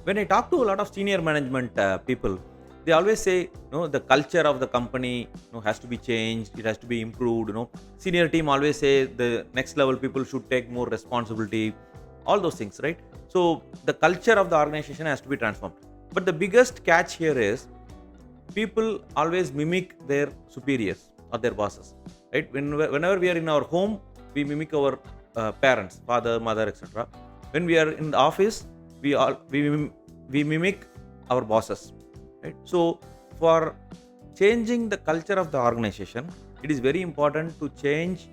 When I talk to a lot of senior management people, they always say, the culture of the company, has to be changed, it has to be improved. Senior team always say the next level people should take more responsibility, all those things, right? So the culture of the organization has to be transformed. But the biggest catch here is people always mimic their superiors or their bosses, right? Whenever we are in our home, we mimic our parents, father, mother, etc. When we are in the office, we mimic our bosses, right? So for changing the culture of the organization, it is very important to change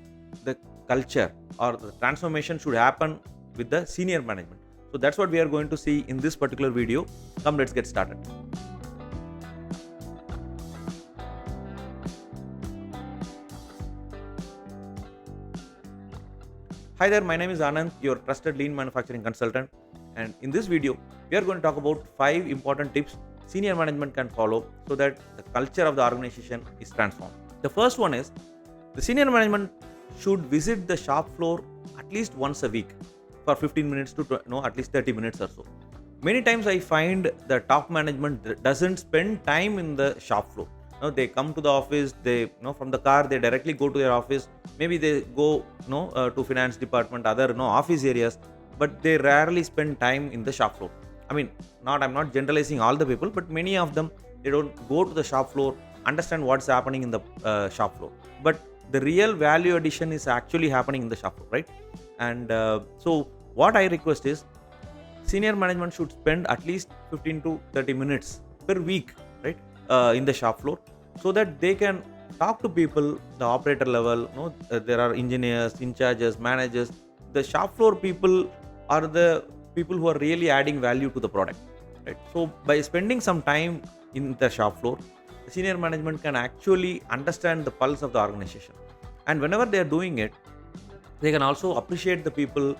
the culture, or the transformation should happen with the senior management. So that's what we are going to see in this particular video. Come, let's get started. Hi there, my name is Anand, your trusted lean manufacturing consultant. And in this video, we are going to talk about 5 important tips senior management can follow so that the culture of the organization is transformed. The first one is the senior management should visit the shop floor at least once a week for 15 minutes to at least 30 minutes or so. Many times I find the top management doesn't spend time in the shop floor. They come to the office, they from the car they directly go to their office. Maybe they go to finance department, other office areas, but they rarely spend time in the shop floor. I mean, I'm not generalizing all the people, but many of them, they don't go to the shop floor, understand what's happening in the shop floor. But the real value addition is actually happening in the shop floor, right? And so what I request is senior management should spend at least 15 to 30 minutes per week, right, in the shop floor, so that they can talk to people, the operator level. There are engineers, in charges, managers. The shop floor people are the people who are really adding value to the product, right? So by spending some time in the shop floor, the senior management can actually understand the pulse of the organization, and whenever they are doing it, they can also appreciate the people,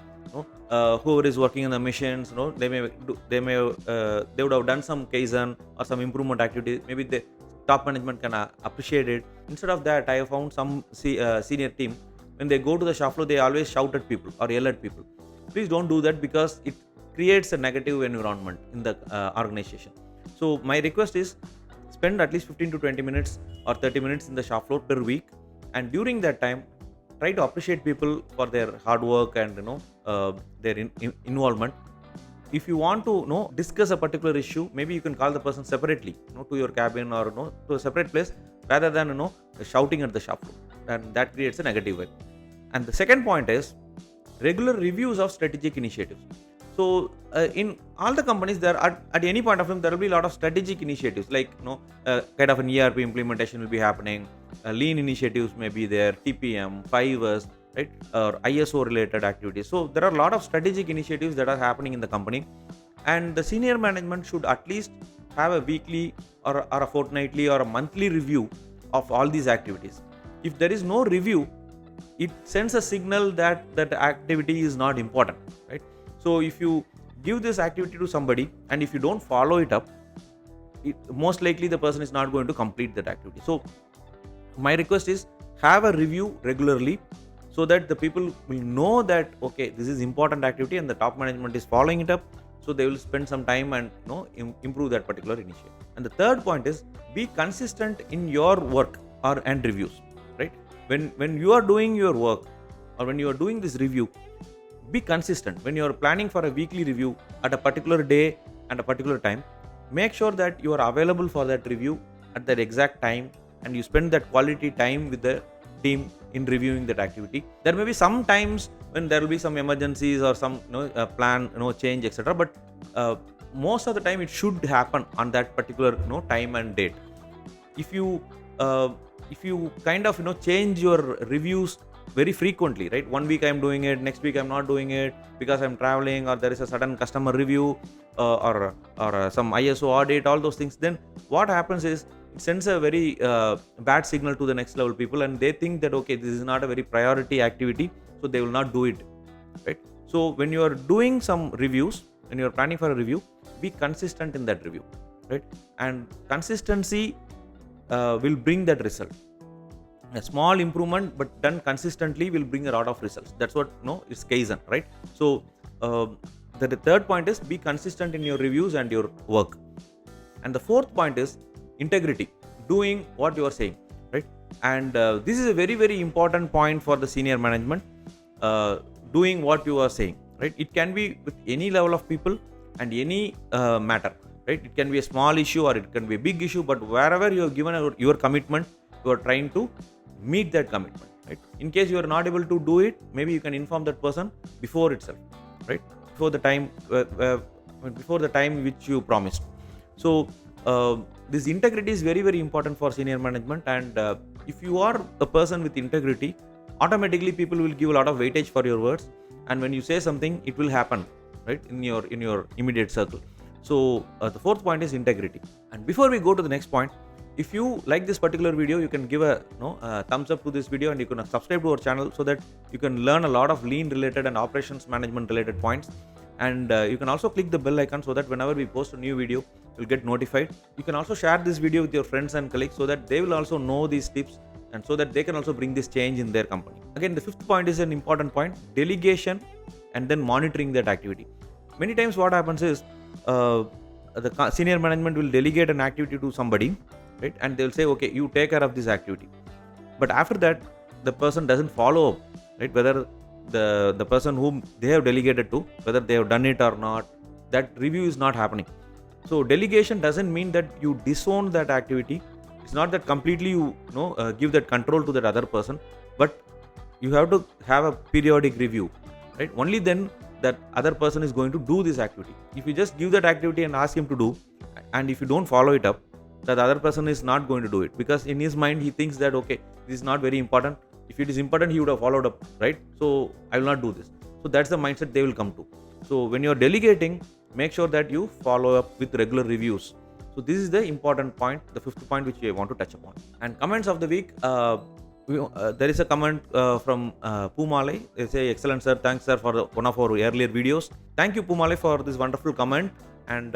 whoever is working on the machines. They would have done some Kaizen or some improvement activity. Maybe the top management can appreciate it. Instead of that, I have found some senior team, when they go to the shop floor, they always shout at people or yell at people. Please don't do that, because it creates a negative environment in the organization. So my request is spend at least 15 to 20 minutes or 30 minutes in the shop floor per week, and during that time, try to appreciate people for their hard work and their involvement. If you want to discuss a particular issue, maybe you can call the person separately, to your cabin or to a separate place, rather than shouting at the shop floor, and that creates a negative vibe. And the second point is regular reviews of strategic initiatives. So in all the companies, there at any point of time, there will be a lot of strategic initiatives, like kind of an ERP implementation will be happening, lean initiatives may be there, TPM, 5S, right, or ISO related activities. So there are a lot of strategic initiatives that are happening in the company, and the senior management should at least have a weekly or a fortnightly or a monthly review of all these activities. If there is no review, it sends a signal that that activity is not important, right? So if you give this activity to somebody and if you don't follow it up, most likely the person is not going to complete that activity. So my request is have a review regularly, so that the people will know that okay, this is important activity and the top management is following it up. So they will spend some time and improve that particular initiative. And the third point is be consistent in your work and reviews, right? When you are doing your work or when you are doing this review, be consistent. When you are planning for a weekly review at a particular day and a particular time, make sure that you are available for that review at that exact time, and you spend that quality time with the team in reviewing that activity. There may be some times when there will be some emergencies or some plan change, etc., but most of the time it should happen on that particular time and date. If you kind of change your reviews very frequently, right? One week I'm doing it, next week I'm not doing it because I'm traveling, or there is a sudden customer review, or some ISO audit, all those things, then what happens is it sends a very bad signal to the next level people, and they think that okay, this is not a very priority activity, so they will not do it, right? So when you are doing some reviews, when you are planning for a review, be consistent in that review, right? And consistency will bring that result. A small improvement but done consistently will bring a lot of results. That's what is Kaizen, right? So The third point is be consistent in your reviews and your work. And the fourth point is integrity, doing what you are saying, right? And this is a very, very important point for the senior management. Doing what you are saying, right? It can be with any level of people and any matter, right? It can be a small issue or it can be a big issue, but wherever you have given your commitment, you are trying to meet that commitment, right? In case you are not able to do it, maybe you can inform that person before itself, right? Before the time which you promised. So this integrity is very, very important for senior management. And if you are a person with integrity, automatically people will give a lot of weightage for your words, and when you say something, it will happen, right, in your immediate circle. So the fourth point is integrity. And before we go to the next point, if you like this particular video, you can give a thumbs up to this video, and you can subscribe to our channel so that you can learn a lot of lean related and operations management related points. And you can also click the bell icon so that whenever we post a new video, you'll get notified. You can also share this video with your friends and colleagues so that they will also know these tips, and so that they can also bring this change in their company. Again, the fifth point is an important point: delegation, and then monitoring that activity. Many times what happens is the senior management will delegate an activity to somebody, right? And they'll say, okay, you take care of this activity. But after that, the person doesn't follow up, right? Whether the person whom they have delegated to, whether they have done it or not, that review is not happening. So delegation doesn't mean that you disown that activity. It's not that completely you give that control to that other person, but you have to have a periodic review, right? Only then that other person is going to do this activity. If you just give that activity and ask him to do, and if you don't follow it up, that other person is not going to do it, because in his mind he thinks that, okay, this is not very important. If it is important, he would have followed up, right? So I will not do this. So that's the mindset they will come to. So when you're delegating, make sure that you follow up with regular reviews. So this is the important point, the fifth point which I want to touch upon. And comments of the week, there is a comment from Pumale. They say, excellent sir, thanks sir for one of our earlier videos. Thank you Pumale for this wonderful comment. And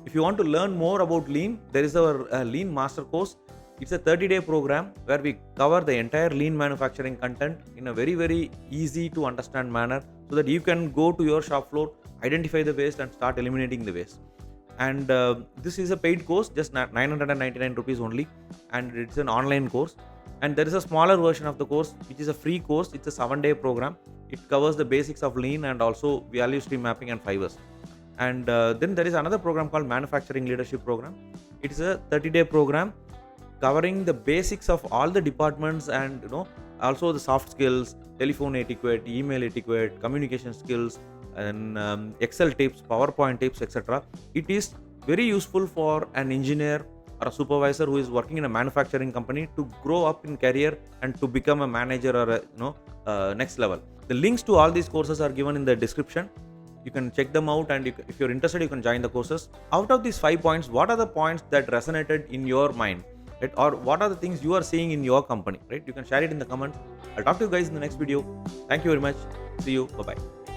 if you want to learn more about lean, there is our lean master course. It's a 30-day program where we cover the entire lean manufacturing content in a very, very easy to understand manner, so that you can go to your shop floor, identify the waste and start eliminating the waste. And this is a paid course, just 999 rupees only, and it's an online course. And there is a smaller version of the course which is a free course. It's a 7-day program. It covers the basics of lean and also value stream mapping and fibers. And then there is another program called manufacturing leadership program. It is a 30-day program covering the basics of all the departments, and also the soft skills, telephone etiquette, email etiquette, communication skills, and Excel tips, PowerPoint tips, etc. It is very useful for an engineer or a supervisor who is working in a manufacturing company to grow up in career and to become a manager or a next level. The links to all these courses are given in the description. You can check them out, and if you're interested, you can join the courses. Out of these 5 points, what are the points that resonated in your mind, right? Or what are the things you are seeing in your company, right? You can share it in the comments. I'll talk to you guys in the next video. Thank you very much. See you. Bye-bye.